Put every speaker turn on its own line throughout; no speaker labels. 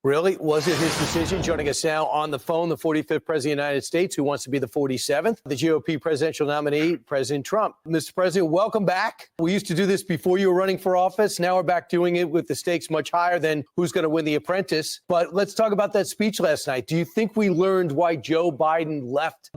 Really? Was it his decision? Joining us now on the phone, the 45th President of the United States, who wants to be the 47th, the GOP presidential nominee, President Trump. Mr. President, welcome back. We used to do this before you were running for office. Now we're back doing it with the stakes much higher than who's going to win The Apprentice. But let's talk about that speech last night. Do you think we learned why Joe Biden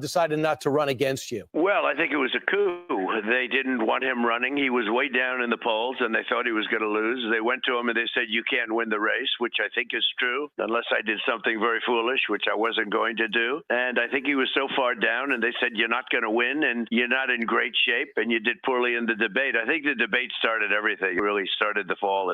decided not to run against you?
Well, I think it was a coup. They didn't want him running. He was way down in the polls, and they thought he was going to lose. They went to him and they said, you can't win the race, which I think is true, unless I did something very foolish, which I wasn't going to do. And I think he was so far down, and they said, you're not going to win, and you're not in great shape, and you did poorly in the debate. I think the debate started everything. It really started the fall.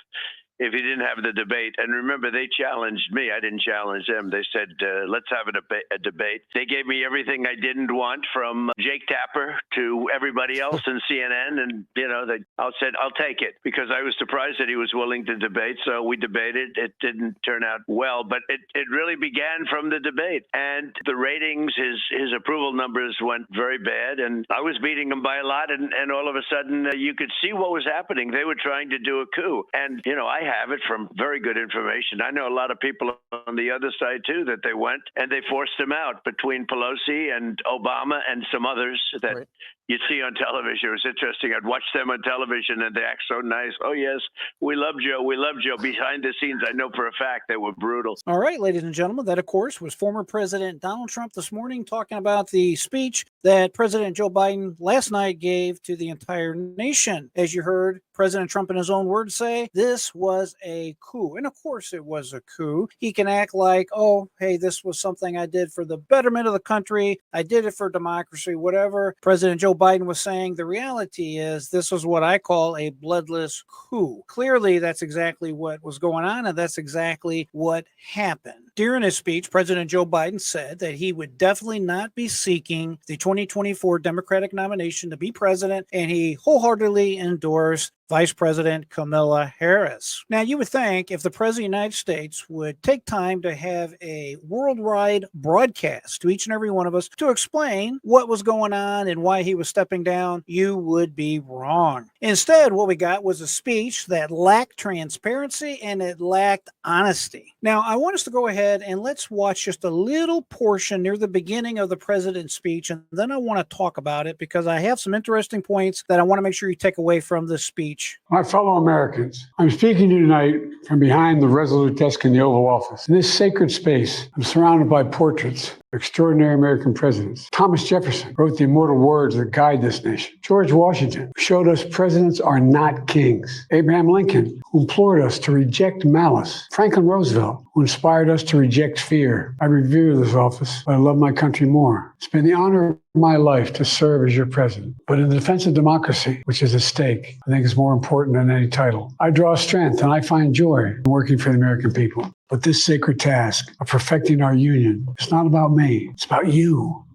If he didn't have the debate, and remember, they challenged me. I didn't challenge them. They said, let's have a debate. They gave me everything I didn't want, from Jake Tapper to everybody else in CNN. And, I said, I'll take it, because I was surprised that he was willing to debate. So we debated. It didn't turn out well, but it really began from the debate. And the ratings, his approval numbers went very bad. And I was beating him by a lot. And all of a sudden, you could see what was happening. They were trying to do a coup. And, I have it from very good information. I know a lot of people on the other side, too, that they went and they forced him out, between Pelosi and Obama and some others that right. You see on television. It was interesting. I'd watch them on television and they act so nice. Oh, yes, we love Joe. We love Joe. Behind the scenes, I know for a fact they were brutal.
All right, ladies and gentlemen, that, of course, was former President Donald Trump this morning talking about the speech that President Joe Biden last night gave to the entire nation. As you heard President Trump in his own words say, this was a coup. And of course it was a coup. He can act like, oh, hey, this was something I did for the betterment of the country. I did it for democracy, whatever. President Joe Biden was saying the reality is this was what I call a bloodless coup. Clearly, that's exactly what was going on, and that's exactly what happened. During his speech, President Joe Biden said that he would definitely not be seeking the 2024 Democratic nomination to be president, and he wholeheartedly endorsed Vice President Kamala Harris. Now, you would think if the President of the United States would take time to have a worldwide broadcast to each and every one of us to explain what was going on and why he was stepping down, you would be wrong. Instead, what we got was a speech that lacked transparency and it lacked honesty. Now, I want us to go ahead and let's watch just a little portion near the beginning of the president's speech, and then I want to talk about it because I have some interesting points that I want to make sure you take away from this speech.
My fellow Americans, I'm speaking to you tonight from behind the resolute desk in the Oval Office. In this sacred space, I'm surrounded by portraits of extraordinary American presidents. Thomas Jefferson wrote the immortal words that guide this nation. George Washington showed us presidents are not kings. Abraham Lincoln, who implored us to reject malice. Franklin Roosevelt, who inspired us to reject fear. I revere this office, but I love my country more. It's been the honor of my life to serve as your president. But in the defense of democracy, which is at stake, I think is more important than any title. I draw strength and I find joy in working for the American people. But this sacred task of perfecting our union is not about me. It's about you,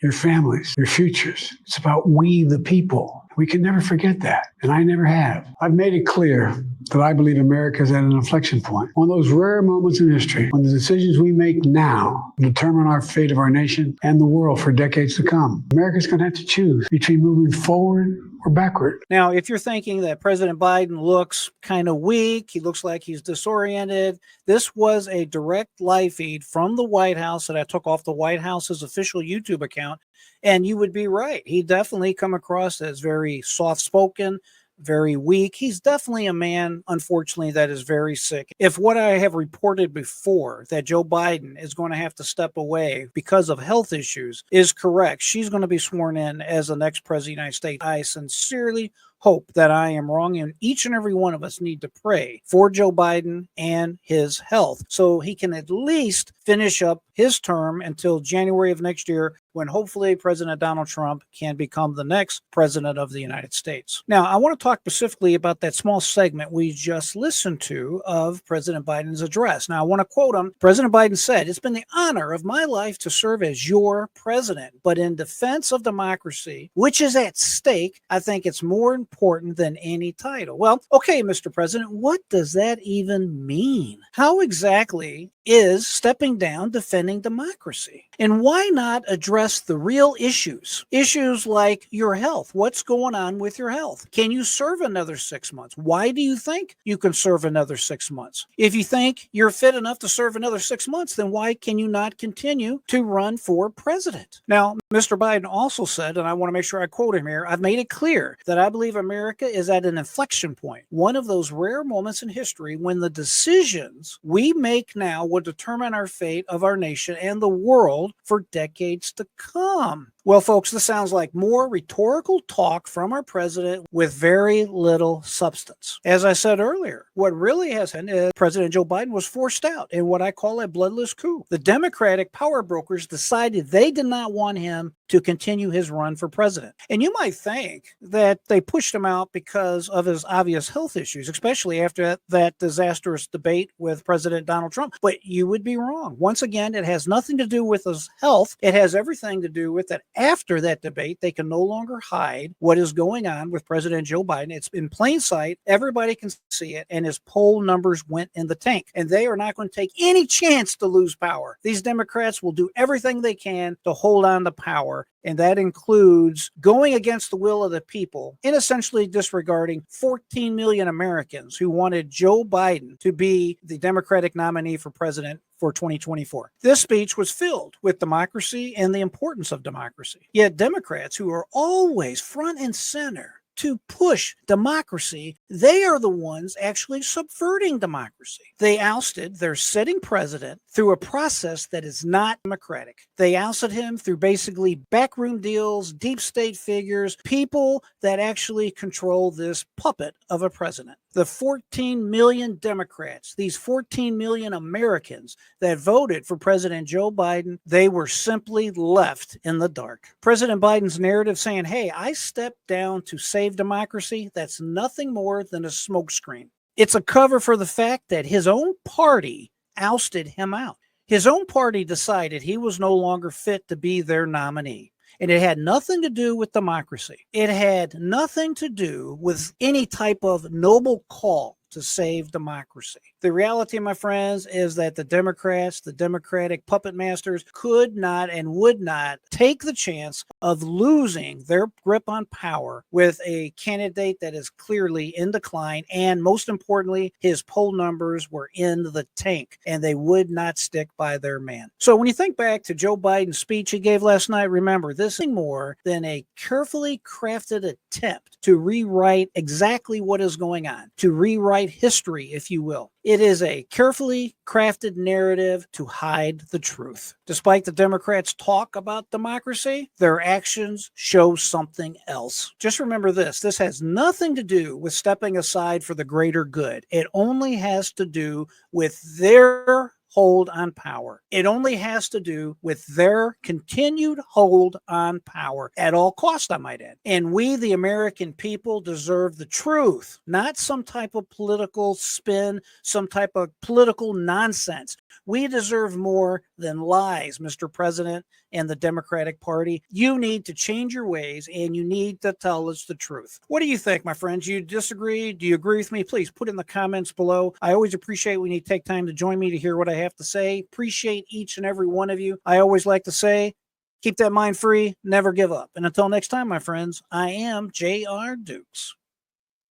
your families, your futures. It's about we, the people. We can never forget that, and I never have. I've made it clear that I believe America is at an inflection point. One of those rare moments in history when the decisions we make now determine our fate of our nation and the world for decades to come. America's going to have to choose between moving forward or backward.
Now, if you're thinking that President Biden looks kind of weak, he looks like he's disoriented, this was a direct live feed from the White House that I took off the White House's official YouTube account. And you would be right. He definitely come across as very soft-spoken, very weak. He's definitely a man, unfortunately, that is very sick. If what I have reported before, that Joe Biden is going to have to step away because of health issues, is correct, she's going to be sworn in as the next president of the United States. I sincerely hope that I am wrong, and each and every one of us need to pray for Joe Biden and his health so he can at least finish up his term until January of next year, when hopefully President Donald Trump can become the next president of the United States. Now, I want to talk specifically about that small segment we just listened to of President Biden's address. Now, I want to quote him. President Biden said, "It's been the honor of my life to serve as your president, but in defense of democracy, which is at stake, I think it's more important important than any title. Well, okay, Mr. President, what does that even mean? How exactly is stepping down defending democracy? And why not address the real issues? Issues like your health. What's going on with your health? Can you serve another 6 months? Why do you think you can serve another 6 months? If you think you're fit enough to serve another 6 months, then why can you not continue to run for president? Now, Mr. Biden also said, and I want to make sure I quote him here, I've made it clear that I believe America is at an inflection point, one of those rare moments in history when the decisions we make now will determine our fate of our nation and the world for decades to come. Well, folks, this sounds like more rhetorical talk from our president with very little substance. As I said earlier, what really has happened is President Joe Biden was forced out in what I call a bloodless coup. The Democratic power brokers decided they did not want him to continue his run for president. And you might think that they pushed him out because of his obvious health issues, especially after that disastrous debate with President Donald Trump. But you would be wrong. Once again, it has nothing to do with his health. It has everything to do with that after that debate, they can no longer hide what is going on with President Joe Biden. It's in plain sight. Everybody can see it. And his poll numbers went in the tank. And they are not going to take any chance to lose power. These Democrats will do everything they can to hold on to power. And that includes going against the will of the people and essentially disregarding 14 million Americans who wanted Joe Biden to be the Democratic nominee for president for 2024. This speech was filled with democracy and the importance of democracy. Yet Democrats, who are always front and center to push democracy, they are the ones actually subverting democracy. They ousted their sitting president through a process that is not democratic. They ousted him through basically backroom deals, deep state figures, people that actually control this puppet of a president. The 14 million Democrats, these 14 million Americans that voted for President Joe Biden, they were simply left in the dark. President Biden's narrative saying, hey, I stepped down to save democracy, that's nothing more than a smokescreen. It's a cover for the fact that his own party ousted him out. His own party decided he was no longer fit to be their nominee. And it had nothing to do with democracy. It had nothing to do with any type of noble call to save democracy. The reality, my friends, is that the Democrats, the Democratic puppet masters, could not and would not take the chance of losing their grip on power with a candidate that is clearly in decline. And most importantly, his poll numbers were in the tank and they would not stick by their man. So when you think back to Joe Biden's speech he gave last night, remember, this is more than a carefully crafted attempt to rewrite exactly what is going on, to rewrite history, if you will. It is a carefully crafted narrative to hide the truth. Despite the Democrats' talk about democracy, their actions show something else. Just remember this has nothing to do with stepping aside for the greater good. It only has to do with their hold on power. It only has to do with their continued hold on power at all costs, I might add. And we, the American people, deserve the truth, not some type of political spin, some type of political nonsense. We deserve more than lies, Mr. President and the Democratic Party. You need to change your ways and you need to tell us the truth. What do you think, my friends? You disagree? Do you agree with me? Please put in the comments below. I always appreciate when you take time to join me to hear what I have to say. Appreciate each and every one of you. I always like to say, keep that mind free, never give up. And until next time, my friends, I am J.R. Dukes.